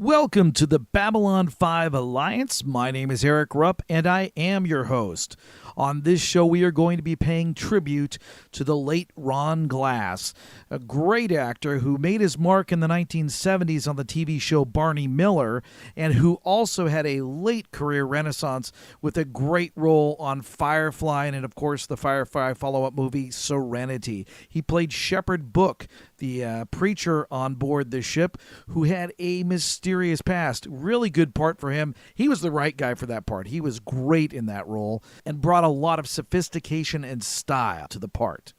Welcome to the Babylon 5 Alliance. My name is Erik Rupp, and I am your host. On this show, we are going to be paying tribute to the late Ron Glass, a great actor who made his mark in the 1970s on the TV show Barney Miller, and who also had a late career renaissance with a great role on Firefly and, of course, the Firefly follow-up movie Serenity. He played Shepherd Book, the preacher on board the ship, who had a mysterious past. Really good part for him. He was the right guy for that part. He was great in that role and brought a lot of sophistication and style to the part.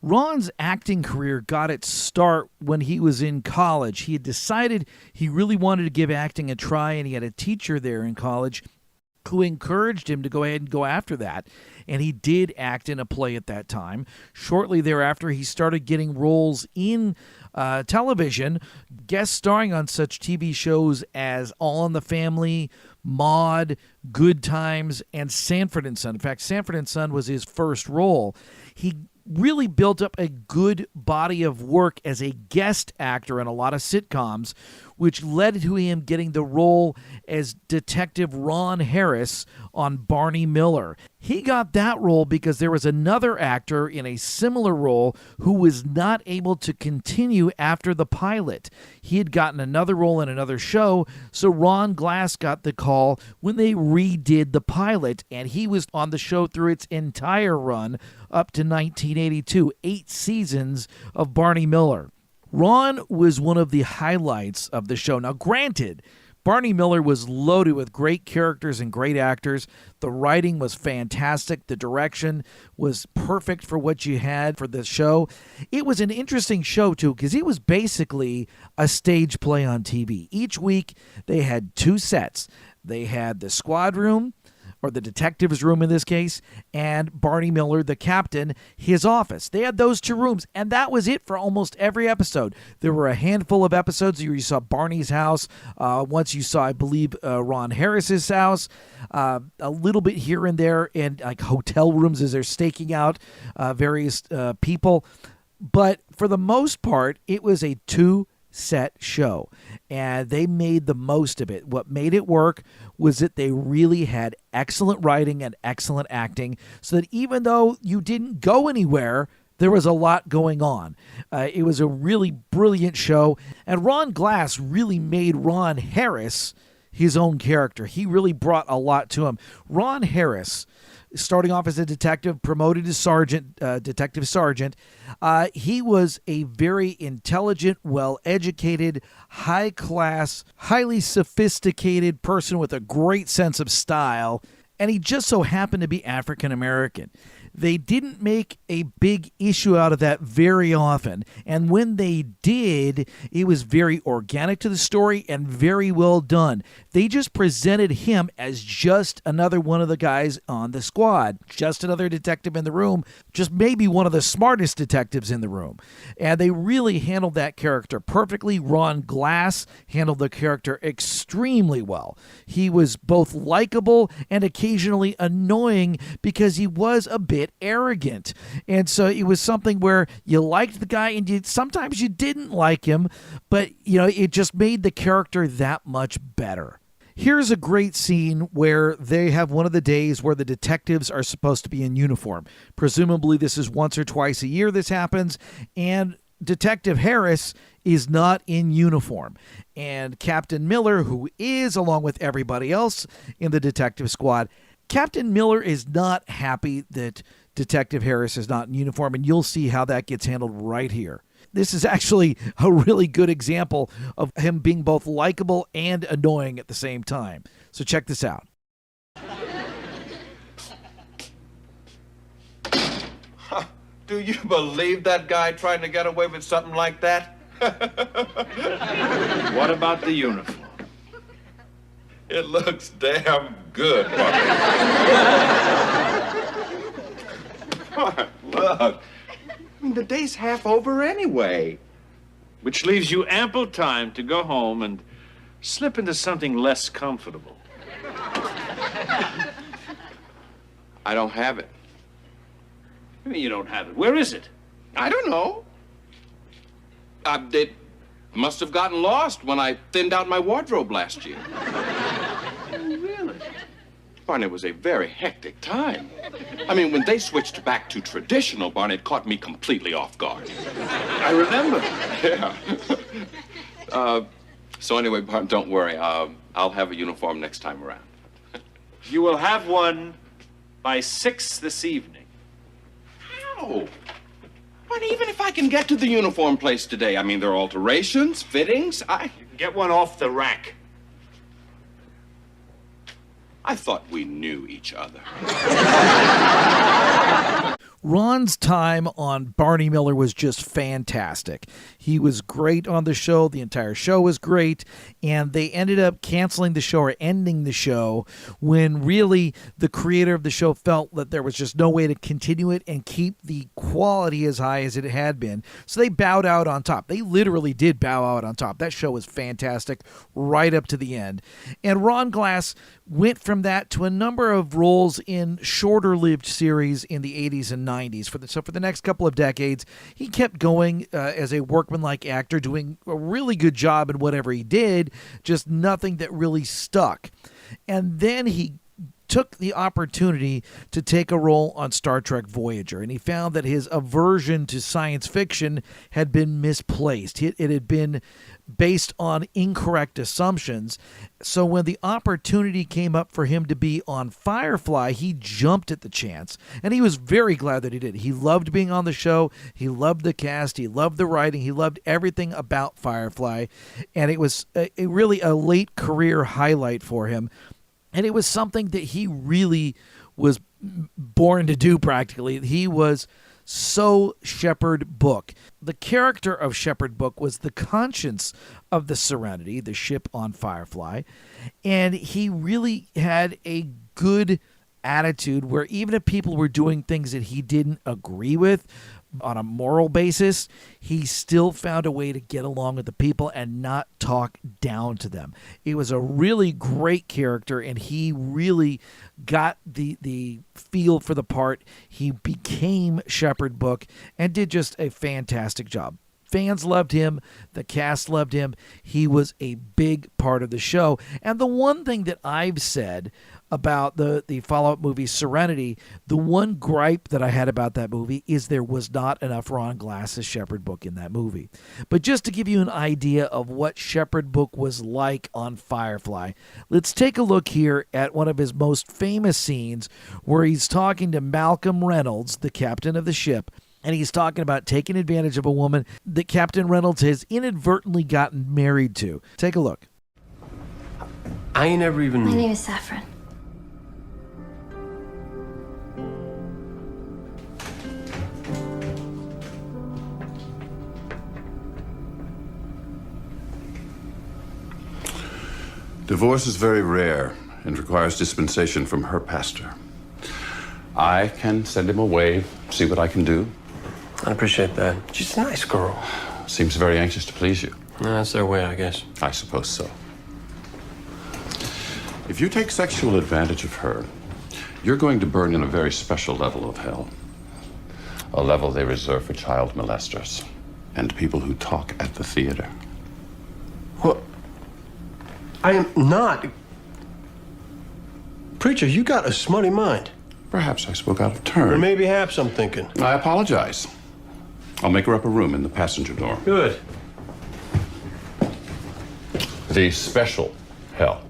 Ron's acting career got its start when he was in college. He had decided he really wanted to give acting a try, and he had a teacher there in college who encouraged him to go ahead and go after that. And he did act in a play at that time. Shortly thereafter, he started getting roles in television, guest starring on such TV shows as All in the Family, Maude, Good Times, and Sanford and Son. In fact, Sanford and Son was his first role. He really built up a good body of work as a guest actor in a lot of sitcoms, which led to him getting the role as Detective Ron Harris on Barney Miller. He got that role because there was another actor in a similar role who was not able to continue after the pilot. He had gotten another role in another show, so Ron Glass got the call when they redid the pilot, and he was on the show through its entire run up to 1982, 8 seasons of Barney Miller. Ron was one of the highlights of the show. Now, granted, Barney Miller was loaded with great characters and great actors. The writing was fantastic. The direction was perfect for what you had for the show. It was an interesting show, too, because it was basically a stage play on TV. Each week, they had 2 sets. They had the squad room, or the detective's room in this case, and Barney Miller, the captain, his office. They had those 2 rooms, and that was it for almost every episode. There were a handful of episodes where you saw Barney's house. Once you saw, I believe, Ron Harris's house. A little bit here and there, and like hotel rooms as they're staking out various people. But for the most part, it was a 2-set show, and they made the most of it. What made it work was that they really had excellent writing and excellent acting, so that even though you didn't go anywhere, there was a lot going on. It was a really brilliant show, and Ron Glass really made Ron Harris his own character. He really brought a lot to him. Ron Harris, starting off as a detective, promoted to sergeant, detective sergeant. He was a very intelligent, well-educated, high-class, highly sophisticated person with a great sense of style, and he just so happened to be African-American. They didn't make a big issue out of that very often, and when they did, it was very organic to the story and very well done. They just presented him as just another one of the guys on the squad, just another detective in the room, just maybe one of the smartest detectives in the room. And they really handled that character perfectly. Ron Glass handled the character extremely well. He was both likable and occasionally annoying because he was a bit arrogant. And so it was something where you liked the guy and sometimes you didn't like him, but it just made the character that much better. Here's a great scene where they have one of the days where the detectives are supposed to be in uniform. Presumably this is once or twice a year this happens, and Detective Harris is not in uniform. And Captain Miller, who is, along with everybody else in the detective squad, Captain Miller is not happy that Detective Harris is not in uniform, and you'll see how that gets handled right here. This is actually a really good example of him being both likable and annoying at the same time. So check this out. Do you believe that guy tried to get away with something like that? What about the uniform? It looks damn good, Bucky. Look, the day's half over anyway. Which leaves you ample time to go home and slip into something less comfortable. I don't have it. I mean, you don't have it. Where is it? I don't know. Must have gotten lost when I thinned out my wardrobe last year. Really? Barney, it was a very hectic time. I mean, when they switched back to traditional, Barney, it caught me completely off guard. I remember. Yeah. So anyway, Barney, don't worry. I'll have a uniform next time around. You will have one by 6 this evening. How? Barney, even if I can get to the uniform place today, I mean, there are alterations, fittings. Get one off the rack. I thought we knew each other. Ron's time on Barney Miller was just fantastic. He was great on the show. The entire show was great. And they ended up canceling the show or ending the show when really the creator of the show felt that there was just no way to continue it and keep the quality as high as it had been. So they bowed out on top. They literally did bow out on top. That show was fantastic right up to the end. And Ron Glass went from that to a number of roles in shorter-lived series in the 80s and 90s. So for the next couple of decades, he kept going as a workmanlike actor, doing a really good job in whatever he did, just nothing that really stuck. And then he took the opportunity to take a role on Star Trek Voyager, and he found that his aversion to science fiction had been misplaced. It had been based on incorrect assumptions. So when the opportunity came up for him to be on Firefly, he jumped at the chance, and he was very glad that he did. He loved being on the show. He loved the cast. He loved the writing. He loved everything about Firefly, and it was really a late career highlight for him. And it was something that he really was born to do practically. He was so Shepard Book. The character of Shepard Book was the conscience of the Serenity, the ship on Firefly. And he really had a good attitude where even if people were doing things that he didn't agree with on a moral basis, he still found a way to get along with the people and not talk down to them. It was a really great character, and he really got the feel for the part. He became Shepard Book and did just a fantastic job. Fans loved him. The cast loved him. He was a big part of the show. And the one thing that I've said about the follow-up movie Serenity, the one gripe that I had about that movie is there was not enough Ron Glass as Shepard Book in that movie. But just to give you an idea of what Shepard Book was like on Firefly, let's take a look here at one of his most famous scenes where he's talking to Malcolm Reynolds, the captain of the ship, and he's talking about taking advantage of a woman that Captain Reynolds has inadvertently gotten married to. Take a look. I ain't ever even... My name is Saffron. Divorce is very rare and requires dispensation from her pastor. I can send him away, see what I can do. I appreciate that. She's a nice girl. Seems very anxious to please you. That's their way, I guess. I suppose so. If you take sexual advantage of her, you're going to burn in a very special level of hell. A level they reserve for child molesters and people who talk at the theater. What? I am not. Preacher, you got a smutty mind. Perhaps I spoke out of Or turn. maybe haps, I'm thinking. I apologize. I'll make her up a room in the passenger dorm. Good. The special hell.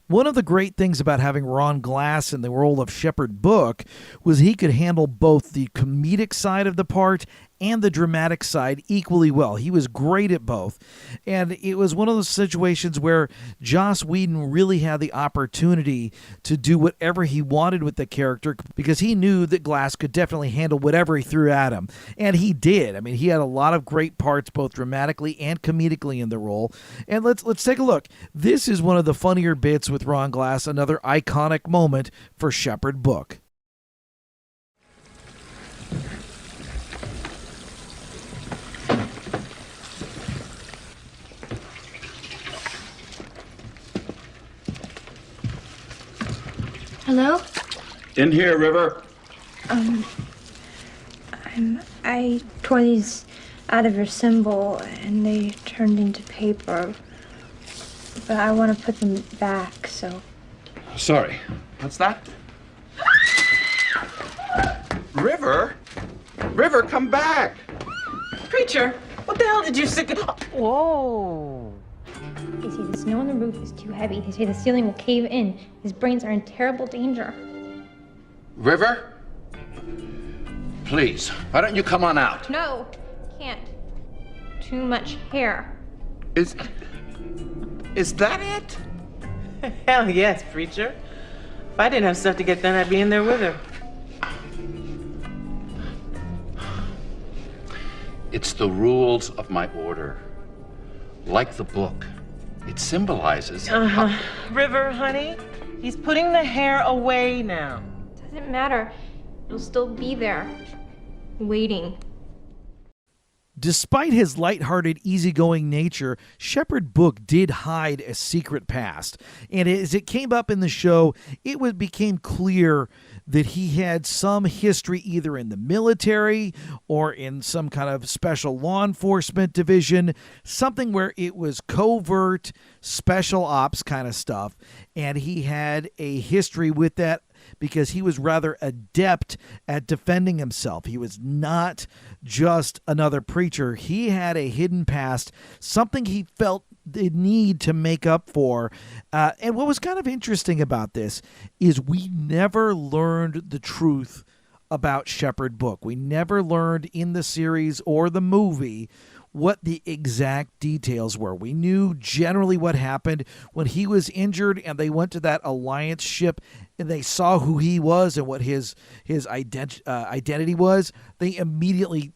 One of the great things about having Ron Glass in the role of Shepard Book was he could handle both the comedic side of the part and the dramatic side equally well. He was great at both. And it was one of those situations where Joss Whedon really had the opportunity to do whatever he wanted with the character because he knew that Glass could definitely handle whatever he threw at him. And he did. I mean, he had a lot of great parts, both dramatically and comedically in the role. And let's take a look. This is one of the funnier bits with Ron Glass, another iconic moment for Shepard Book. Hello? In here, River. I tore these out of your symbol and they turned into paper. But I want to put them back, so. Sorry. What's that? River? River, come back! Preacher, what the hell did you sick? Whoa. They say the snow on the roof is too heavy. They say the ceiling will cave in. His brains are in terrible danger. River? Please, why don't you come on out? No, can't. Too much hair. Is that it? Hell yes, preacher. If I didn't have stuff to get done, I'd be in there with her. It's the rules of my order. Like the book, it symbolizes... River, honey, he's putting the hair away now. Doesn't matter. It'll still be there. Waiting. Despite his lighthearted, easygoing nature, Shepard Book did hide a secret past. And as it came up in the show, it became clear that he had some history either in the military or in some kind of special law enforcement division, something where it was covert, special ops kind of stuff. And he had a history with that because he was rather adept at defending himself. He was not just another preacher. He had a hidden past, something he felt the need to make up for. And what was kind of interesting about this is we never learned the truth about Shepard Book. We never learned in the series or the movie what the exact details were. We knew generally what happened when he was injured and they went to that Alliance ship and they saw who he was and what his identity was. They immediately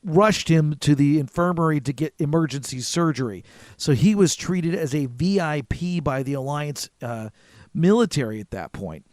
rushed him to the infirmary to get emergency surgery. So he was treated as a VIP by the Alliance military at that point.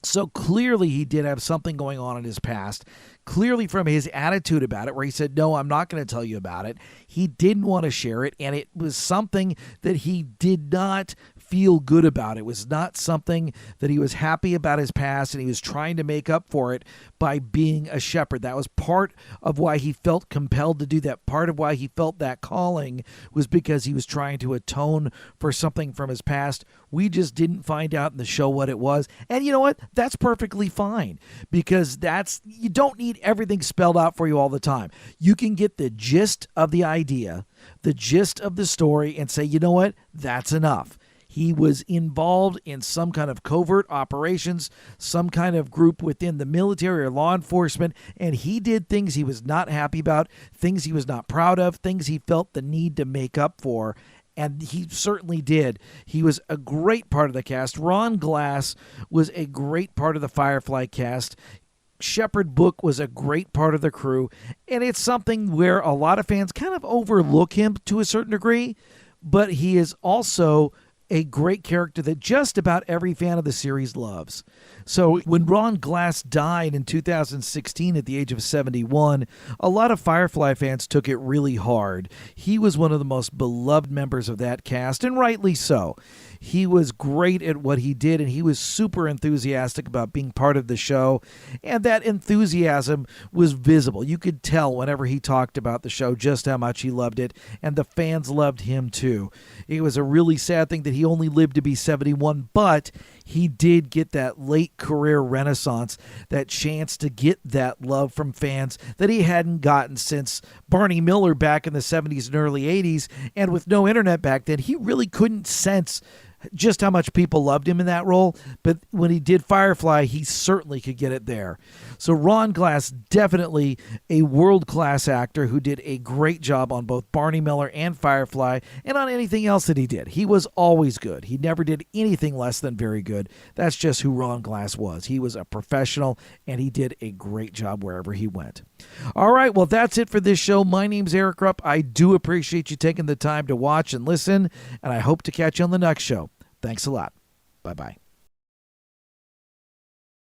So clearly he did have something going on in his past. Clearly from his attitude about it, where he said, no, I'm not going to tell you about it. He didn't want to share it, and it was something that he did not feel good about. It was not something that he was happy about his past, and he was trying to make up for it by being a shepherd. That was part of why he felt compelled to do that. Part of why he felt that calling was because he was trying to atone for something from his past. We just didn't find out in the show what it was. And you know what? That's perfectly fine, because you don't need everything spelled out for you all the time. You can get the gist of the idea, the gist of the story, and say, you know what? That's enough. He was involved in some kind of covert operations, some kind of group within the military or law enforcement, and he did things he was not happy about, things he was not proud of, things he felt the need to make up for, and he certainly did. He was a great part of the cast. Ron Glass was a great part of the Firefly cast. Shepard Book was a great part of the crew, and it's something where a lot of fans kind of overlook him to a certain degree, but he is also a great character that just about every fan of the series loves. So when Ron Glass died in 2016 at the age of 71, a lot of Firefly fans took it really hard. He was one of the most beloved members of that cast, and rightly so. He was great at what he did, and he was super enthusiastic about being part of the show, and that enthusiasm was visible. You could tell whenever he talked about the show just how much he loved it, and the fans loved him too. It was a really sad thing that he only lived to be 71, but he did get that late career renaissance, that chance to get that love from fans that he hadn't gotten since Barney Miller back in the 70s and early 80s, and with no internet back then, he really couldn't sense just how much people loved him in that role, but when he did Firefly, he certainly could get it there. So Ron Glass, definitely a world-class actor who did a great job on both Barney Miller and Firefly, and on anything else that he did. He was always good. He never did anything less than very good. That's just who Ron Glass was. He was a professional, and he did a great job wherever he went. All right, well, that's it for this show. My name's Erik Rupp. I do appreciate you taking the time to watch and listen, and I hope to catch you on the next show. Thanks a lot. Bye-bye.